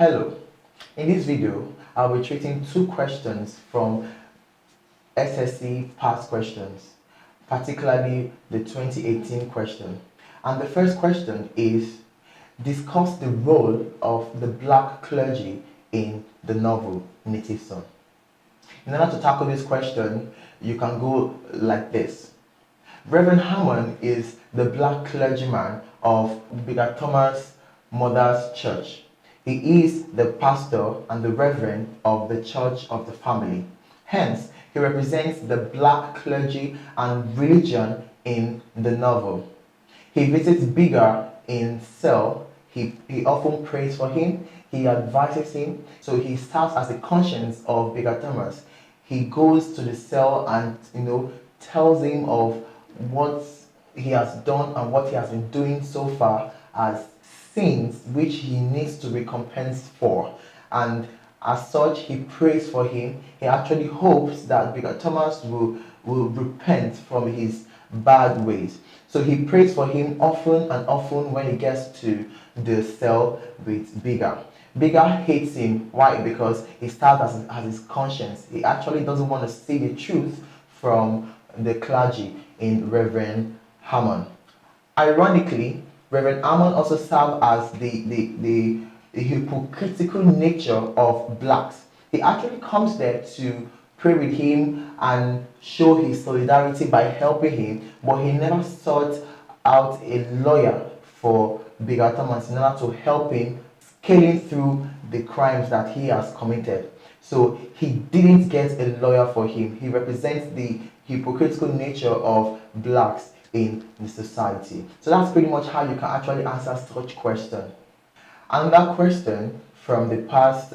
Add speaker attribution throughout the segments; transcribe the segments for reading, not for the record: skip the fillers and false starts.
Speaker 1: Hello, in this video I'll be treating two questions from SSC past questions, particularly the 2018 question. And the first question is, discuss the role of the black clergy in the novel Native Son. In order to tackle this question, you can go like this. Reverend Hammond is the black clergyman of Bigger Thomas Mother's Church. He is the pastor and the reverend of the Church of the Family. Hence, he represents the black clergy and religion in the novel. He visits Bigger in cell. He often prays for him. He advises him. So he serves as the conscience of Bigger Thomas. He goes to the cell and tells him of what he has done and what he has been doing so far as sins which he needs to recompense for. And as such, he prays for him. He actually hopes that Bigger Thomas will repent from his bad ways. So he prays for him often and often when he gets to the cell with Bigger. Bigger hates him. Why? Because he starts as his conscience. He actually doesn't want to see the truth from the clergy in Reverend Hammond. Ironically, Reverend Hammond also served as the hypocritical nature of blacks. He actually comes there to pray with him and show his solidarity by helping him, but he never sought out a lawyer for Bigger Thomas in order to help him scaling through the crimes that he has committed. So he didn't get a lawyer for him. He represents the hypocritical nature of blacks in the society. So that's pretty much how you can actually answer such question. Another question from the past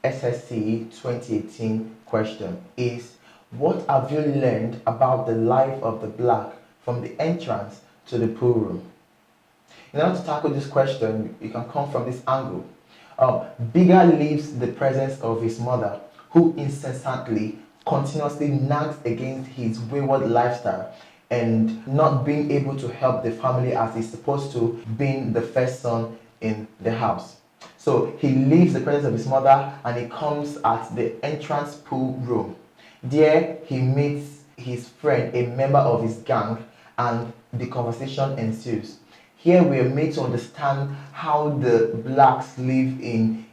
Speaker 1: SSC 2018 question is, what have you learned about the life of the black from the entrance to the pool room? In order to tackle this question, you can come from this angle. Bigger leaves the presence of his mother, who incessantly, continuously nags against his wayward lifestyle and not being able to help the family as he's supposed to, being the first son in the house. So he leaves the presence of his mother and he comes at the entrance pool room. There he meets his friend, a member of his gang, and the conversation ensues. Here we are made to understand how the blacks live in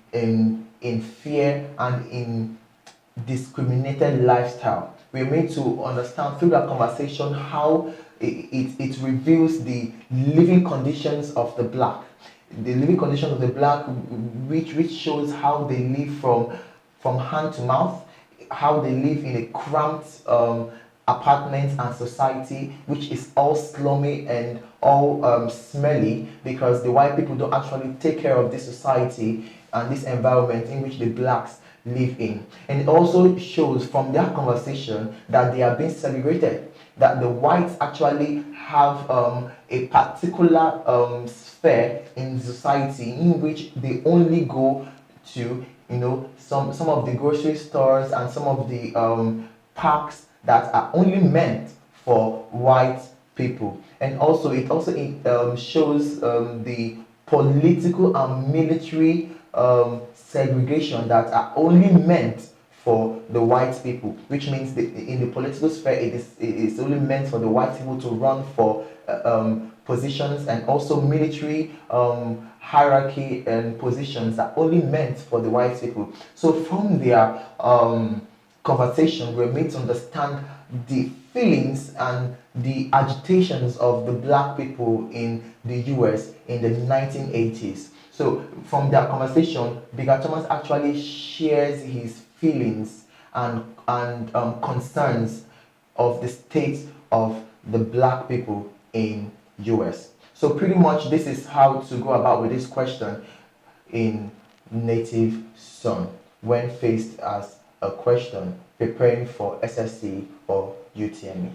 Speaker 1: fear and in discriminated lifestyle. We are made to understand through that conversation how it reveals the living conditions of the black. The living conditions of the black, which shows how they live from hand to mouth, how they live in a cramped apartment and society, which is all slummy and all smelly, because the white people don't actually take care of this society and this environment in which the blacks live in. And it also shows from their conversation that they are being segregated, that the whites actually have a particular sphere in society in which they only go to some of the grocery stores and some of the parks that are only meant for white people. And also it shows the political and military segregation that are only meant for the white people, which means in the political sphere it is only meant for the white people to run for positions, and also military hierarchy and positions are only meant for the white people. So from their conversation, we're made to understand the feelings and the agitations of the black people in the US in the 1980s. So from that conversation, Bigger Thomas actually shares his feelings and concerns of the state of the black people in US. So pretty much this is how to go about with this question in Native Son when faced as a question preparing for SSC or UTME.